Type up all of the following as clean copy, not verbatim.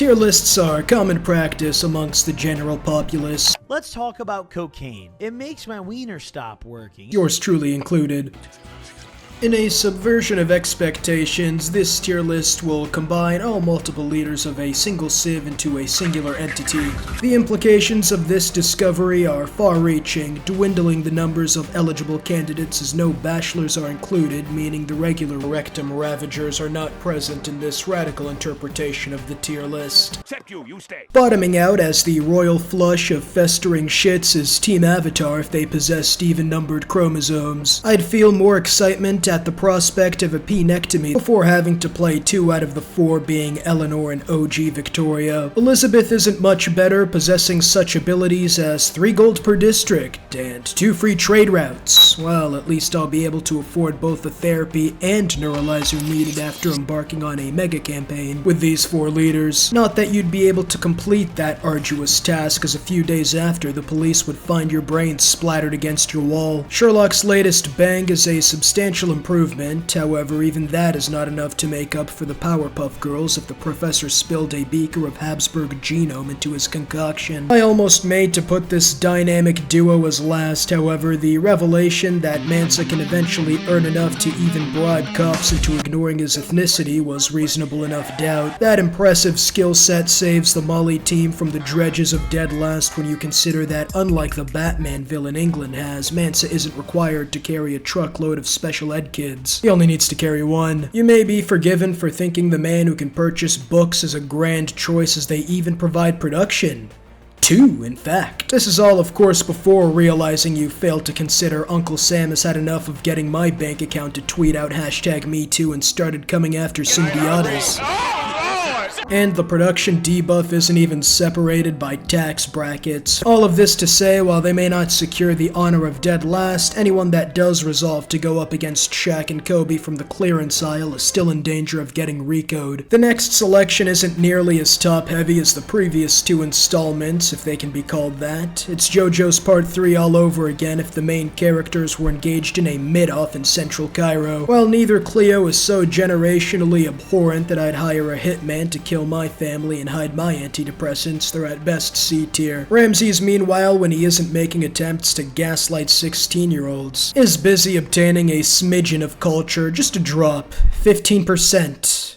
Tier lists are common practice amongst the general populace, Let's talk about cocaine. It makes my wiener stop working. yours truly included. In a subversion of expectations, this tier list will combine all multiple leaders of a single civ into a singular entity. The implications of this discovery are far-reaching, dwindling the numbers of eligible candidates as no bachelors are included, meaning the regular rectum ravagers are not present in this radical interpretation of the tier list. Except you stay. Bottoming out as the royal flush of festering shits is Team Avatar if they possessed even-numbered chromosomes. I'd feel more excitement at the prospect of a penectomy before having to play 2 out of the 4 being Eleanor and OG Victoria. Elizabeth isn't much better, possessing such abilities as 3 gold per district and 2 free trade routes. Well, at least I'll be able to afford both the therapy and neuralizer needed after embarking on a mega campaign with these 4 leaders. Not that you'd be able to complete that arduous task, as a few days after the police would find your brains splattered against your wall. Sherlock's latest bang is a substantial improvement, however even that is not enough to make up for the Powerpuff Girls if the professor spilled a beaker of Habsburg genome into his concoction. I almost made to put this dynamic duo as last, however the revelation that Mansa can eventually earn enough to even bribe cops into ignoring his ethnicity was reasonable enough doubt. That impressive skill set saves the Molly team from the dredges of dead last when you consider that unlike the Batman villain England has, Mansa isn't required to carry a truckload of special ed kids. He only needs to carry 1. You may be forgiven for thinking the man who can purchase books is a grand choice as they even provide production. 2, in fact. This is all, of course, before realizing you failed to consider Uncle Sam has had enough of getting my bank account to tweet out #MeToo and started coming after symbiotas. And the production debuff isn't even separated by tax brackets. All of this to say, while they may not secure the honor of dead last, anyone that does resolve to go up against Shaq and Kobe from the clearance aisle is still in danger of getting RICO'd. The next selection isn't nearly as top-heavy as the previous 2 installments, if they can be called that. It's JoJo's Part 3 all over again if the main characters were engaged in a mid-off in central Cairo. While neither Cleo is so generationally abhorrent that I'd hire a hitman to kill my family and hide my antidepressants, they're at best C tier. Ramses, meanwhile, when he isn't making attempts to gaslight 16-year-olds, is busy obtaining a smidgen of culture, just a drop, 15%.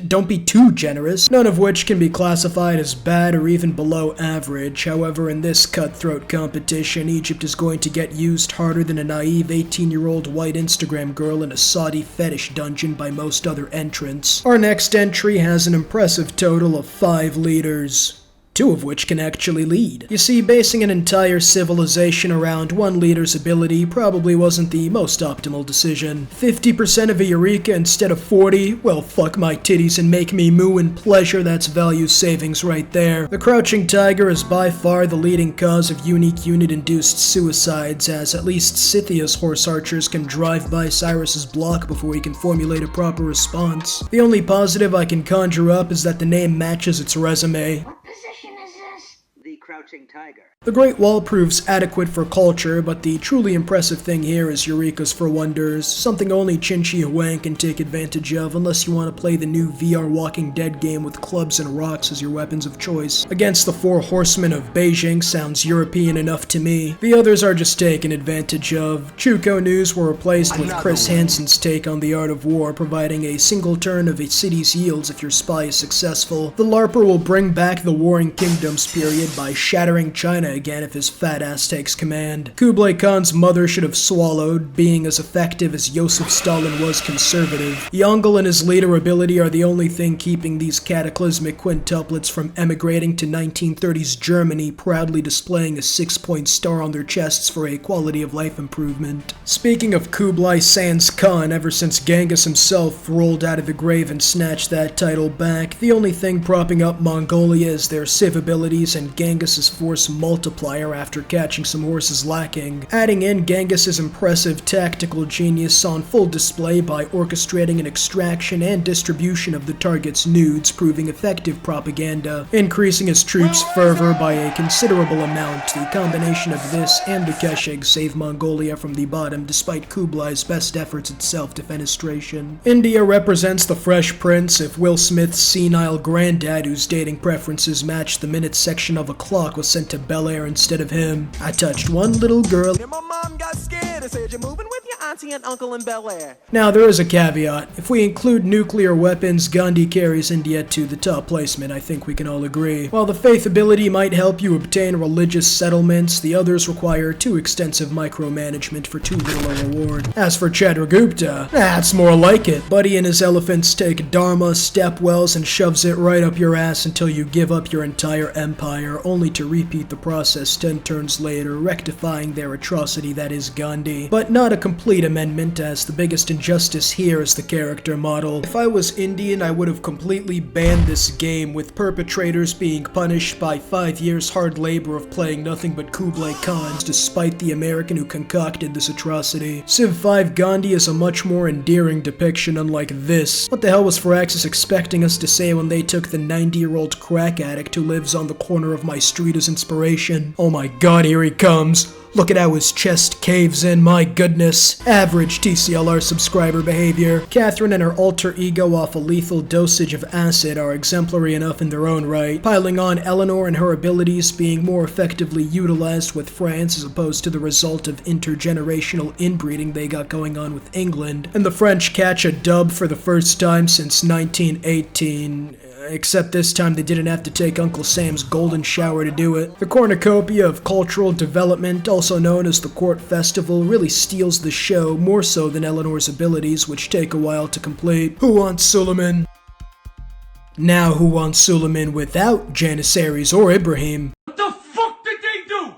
Don't be too generous, none of which can be classified as bad or even below average. However, in this cutthroat competition, Egypt is going to get used harder than a naive 18-year-old white Instagram girl in a Saudi fetish dungeon by most other entrants. Our next entry has an impressive total of 5 leaders. 2 of which can actually lead. You see, basing an entire civilization around one leader's ability probably wasn't the most optimal decision. 50% of a Eureka instead of 40? Well, fuck my titties and make me moo in pleasure, that's value savings right there. The Crouching Tiger is by far the leading cause of unique unit-induced suicides, as at least Scythia's horse archers can drive by Cyrus's block before he can formulate a proper response. The only positive I can conjure up is that the name matches its resume. Position is this? The Crouching Tiger. The Great Wall proves adequate for culture, but the truly impressive thing here is Eureka's for Wonders, something only Qin Shi Huang can take advantage of unless you want to play the new VR Walking Dead game with clubs and rocks as your weapons of choice. Against the 4 horsemen of Beijing sounds European enough to me. The others are just taken advantage of. Chuko News were replaced with Chris Hansen's take on the art of war, providing a single turn of a city's yields if your spy is successful. The LARPer will bring back the Warring Kingdoms period by shattering China again if his fat ass takes command. Kublai Khan's mother should have swallowed, being as effective as Joseph Stalin was conservative. Yongle and his leader ability are the only thing keeping these cataclysmic quintuplets from emigrating to 1930s Germany, proudly displaying a 6-point star on their chests for a quality of life improvement. Speaking of Kublai sans Khan, ever since Genghis himself rolled out of the grave and snatched that title back, the only thing propping up Mongolia is their civ abilities and Genghis' his force multiplier after catching some horses lacking, adding in Genghis's impressive tactical genius on full display by orchestrating an extraction and distribution of the target's nudes, proving effective propaganda, increasing his troops' fervor by a considerable amount. The combination of this and the Keshig saved Mongolia from the bottom despite Kublai's best efforts at self-defenestration. India represents the Fresh Prince if Will Smith's senile granddad, whose dating preferences matched the minute section of a clock, was sent to Bel Air instead of him. I touched one little girl. And my mom got scared and said, "You're moving with your auntie and uncle in Bel Air." Now, there is a caveat. If we include nuclear weapons, Gandhi carries India to the top placement, I think we can all agree. While the faith ability might help you obtain religious settlements, the others require too extensive micromanagement for too little a reward. As for Chandragupta, that's more like it. Buddy and his elephants take Dharma, Stepwells, and shoves it right up your ass until you give up your entire empire, only to repeat the process 10 turns later, rectifying their atrocity that is Gandhi. But not a complete amendment, as the biggest injustice here is the character model. If I was Indian, I would have completely banned this game, with perpetrators being punished by 5 years hard labor of playing nothing but Kublai Khans, despite the American who concocted this atrocity. Civ 5 Gandhi is a much more endearing depiction, unlike this. What the hell was Firaxis expecting us to say when they took the 90-year-old crack addict who lives on the corner of my street as inspiration? Oh my god, here he comes. Look at how his chest caves in, my goodness. Average TCLR subscriber behavior. Catherine and her alter ego off a lethal dosage of acid are exemplary enough in their own right, piling on Eleanor and her abilities being more effectively utilized with France as opposed to the result of intergenerational inbreeding they got going on with England. And the French catch a dub for the first time since 1918. Except this time they didn't have to take Uncle Sam's golden shower to do it. The cornucopia of cultural development, also known as the Court Festival, really steals the show more so than Eleanor's abilities, which take a while to complete. Who wants Suleiman? Now who wants Suleiman without Janissaries or Ibrahim? What the fuck did they do?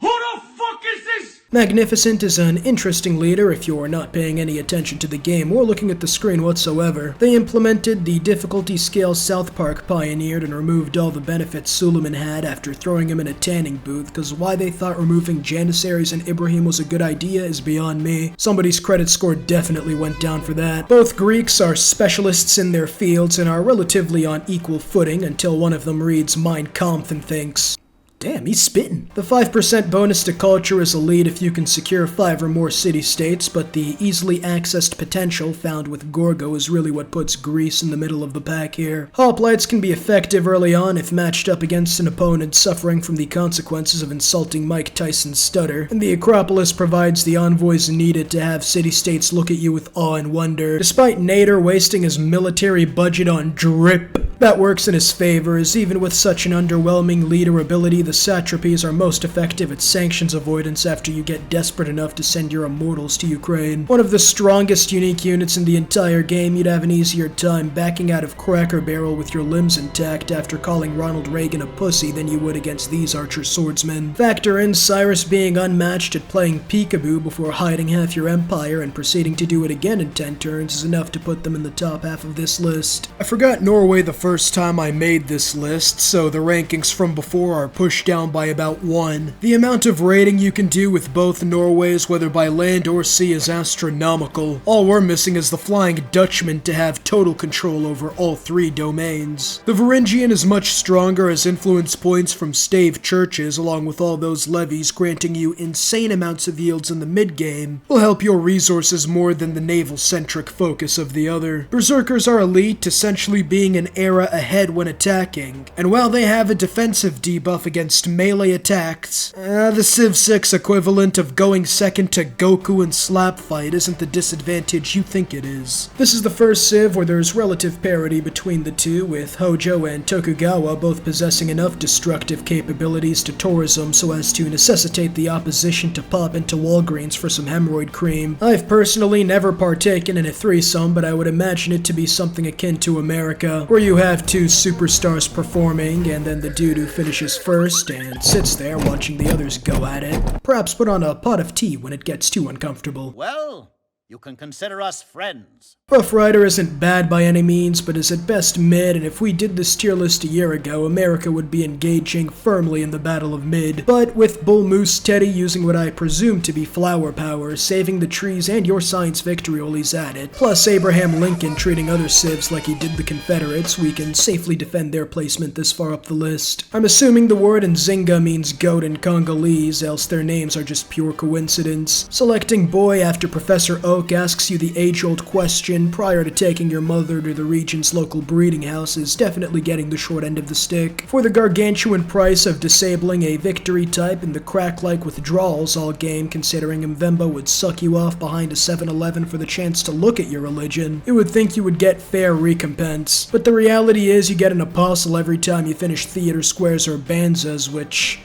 Who the fuck is this? Magnificent is an interesting leader if you're not paying any attention to the game or looking at the screen whatsoever. They implemented the difficulty scale South Park pioneered and removed all the benefits Suleiman had after throwing him in a tanning booth, cause why they thought removing Janissaries and Ibrahim was a good idea is beyond me. Somebody's credit score definitely went down for that. Both Greeks are specialists in their fields and are relatively on equal footing until one of them reads Mein Kampf and thinks, damn, he's spitting. The 5% bonus to culture is a lead if you can secure 5 or more city-states, but the easily accessed potential found with Gorgo is really what puts Greece in the middle of the pack here. Hoplites can be effective early on if matched up against an opponent suffering from the consequences of insulting Mike Tyson's stutter, and the Acropolis provides the envoys needed to have city-states look at you with awe and wonder. Despite Nader wasting his military budget on drip, that works in his favor, as even with such an underwhelming leader ability, the satrapies are most effective at sanctions avoidance after you get desperate enough to send your immortals to Ukraine. One of the strongest unique units in the entire game, you'd have an easier time backing out of Cracker Barrel with your limbs intact after calling Ronald Reagan a pussy than you would against these archer swordsmen. Factor in Cyrus being unmatched at playing peekaboo before hiding half your empire and proceeding to do it again in 10 turns is enough to put them in the top half of this list. I forgot Norway the first time I made this list, so the rankings from before are pushed down by about 1. The amount of raiding you can do with both Norways, whether by land or sea, is astronomical. All we're missing is the Flying Dutchman to have total control over all 3 domains. The Varangian is much stronger as influence points from stave churches, along with all those levies granting you insane amounts of yields in the mid-game, will help your resources more than the naval-centric focus of the other. Berserkers are elite, essentially being an era ahead when attacking, and while they have a defensive debuff against melee attacks, the Civ 6 equivalent of going second to Goku in Slap Fight isn't the disadvantage you think it is. This is the first Civ where there's relative parity between the two, with Hojo and Tokugawa both possessing enough destructive capabilities to tourism so as to necessitate the opposition to pop into Walgreens for some hemorrhoid cream. I've personally never partaken in a threesome, but I would imagine it to be something akin to America, where you have 2 superstars performing, and then the dude who finishes first and sits there watching the others go at it. Perhaps put on a pot of tea when it gets too uncomfortable. Well, You can consider us friends. Rough Rider isn't bad by any means, but is at best mid, and if we did this tier list a year ago, America would be engaging firmly in the Battle of Mid. But with Bull Moose Teddy using what I presume to be flower power, saving the trees and your science victory while he's at it, plus Abraham Lincoln treating other civs like he did the Confederates, we can safely defend their placement this far up the list. I'm assuming the word Nzinga means goat in Congolese, else their names are just pure coincidence. Selecting boy after Professor Oak asks you the age-old question prior to taking your mother to the region's local breeding house is definitely getting the short end of the stick. For the gargantuan price of disabling a victory type and the crack-like withdrawals all game, considering Mvemba would suck you off behind a 7-Eleven for the chance to look at your religion, you would think you would get fair recompense. But the reality is you get an apostle every time you finish theater squares or banzas, which...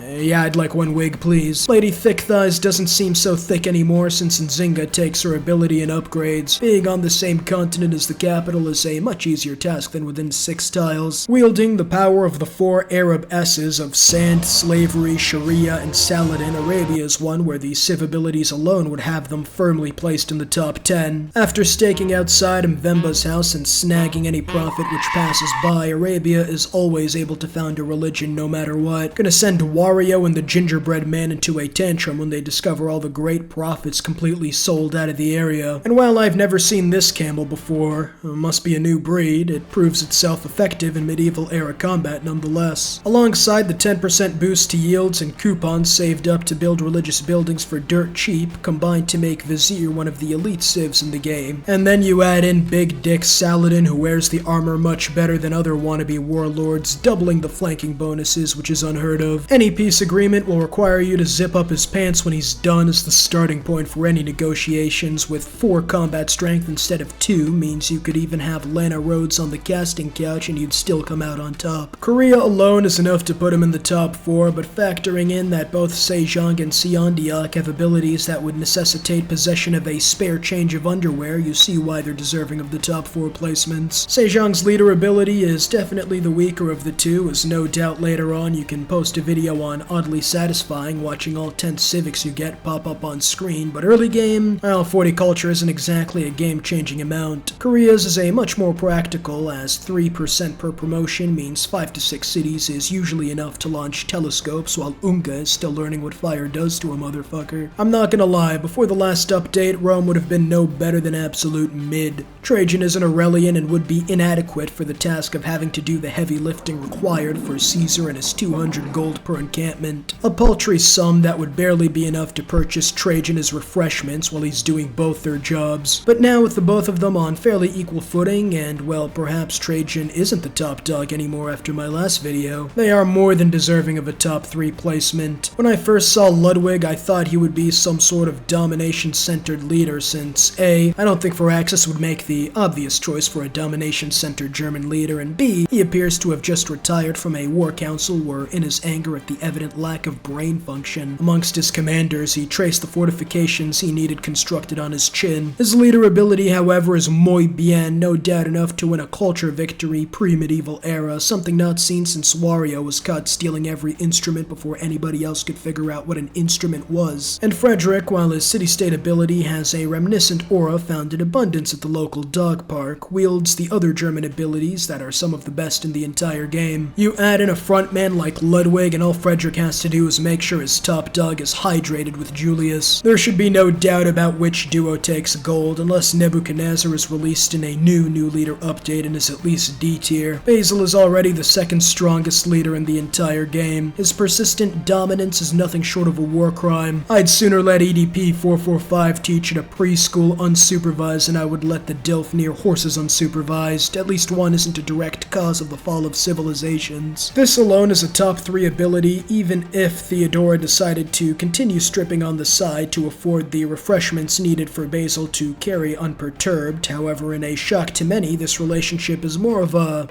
yeah, I'd like one wig, please. Lady Thick Thighs doesn't seem so thick anymore since Nzinga takes her ability and upgrades. Being on the same continent as the capital is a much easier task than within 6 tiles. Wielding the power of the 4 Arab S's of Sand, Slavery, Sharia, and Saladin, Arabia is one where the civ abilities alone would have them firmly placed in the top 10. After staking outside Mvemba's house and snagging any prophet which passes by, Arabia is always able to found a religion no matter what. Gonna send Wario and the Gingerbread Man into a tantrum when they discover all the great prophets completely sold out of the area. And while I've never seen this camel before, must be a new breed, it proves itself effective in medieval era combat nonetheless. Alongside the 10% boost to yields and coupons saved up to build religious buildings for dirt cheap, combined to make Vizier one of the elite civs in the game. And then you add in Big Dick Saladin, who wears the armor much better than other wannabe warlords, doubling the flanking bonuses, which is unheard of. Any peace agreement will require you to zip up his pants when he's done as the starting point for any negotiations, with 4 combat strength instead of 2 means you could even have Lana Rhodes on the casting couch and you'd still come out on top. Korea alone is enough to put him in the top 4, but factoring in that both Sejong and Siondiak have abilities that would necessitate possession of a spare change of underwear, you see why they're deserving of the top 4 placements. Sejong's leader ability is definitely the weaker of the two, as no doubt later on you can post a video on oddly satisfying watching all 10 civics you get pop up on screen, but early game, well, 40 culture isn't exactly a game-changing amount. Korea's is a much more practical, as 3% per promotion means 5 to 6 cities is usually enough to launch telescopes, while Unga is still learning what fire does to a motherfucker. I'm not gonna lie, before the last update, Rome would have been no better than absolute mid. Trajan is an Aurelian and would be inadequate for the task of having to do the heavy lifting required for Caesar and his 200 gold per encampment. A paltry sum that would barely be enough to purchase Trajan his refreshments while he's doing both their jobs. But now with the both of them on fairly equal footing, and well, perhaps Trajan isn't the top dog anymore after my last video, they are more than deserving of a top 3 placement. When I first saw Ludwig, I thought he would be some sort of domination-centered leader since A, I don't think Firaxis would make the obvious choice for a domination-centered German leader, and B, he appears to have just retired from a war council where in his anger at the evident lack of brain function amongst his commanders, he traced the fortifications he needed constructed on his chin. His leader ability, however, is muy bien, no doubt enough to win a culture victory pre-medieval era, something not seen since Wario was caught stealing every instrument before anybody else could figure out what an instrument was. And Frederick, while his city-state ability has a reminiscent aura found in abundance at the local dog park, wields the other German abilities that are some of the best in the entire game. You add in a frontman like Ludwig and all Frederick has to do is make sure his top dog is hydrated with Julius. There should be no doubt about which duo takes gold unless Nebuchadnezzar is released in a new leader update and is at least D tier. Basil is already the second strongest leader in the entire game. His persistent dominance is nothing short of a war crime. I'd sooner let EDP 445 teach at a preschool unsupervised than I would let the DILF near horses unsupervised. At least one isn't a direct cause of the fall of civilizations. This alone is a top 3 ability, even if Theodora decided to continue stripping on the side to afford the refreshments needed for Basil to carry unperturbed. However, in a shock to many, this relationship is more of a...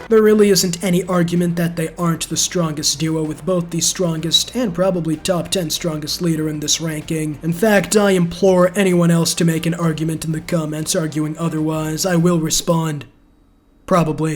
There really isn't any argument that they aren't the strongest duo, with both the strongest and probably top 10 strongest leader in this ranking. In fact, I implore anyone else to make an argument in the comments arguing otherwise. I will respond. Probably.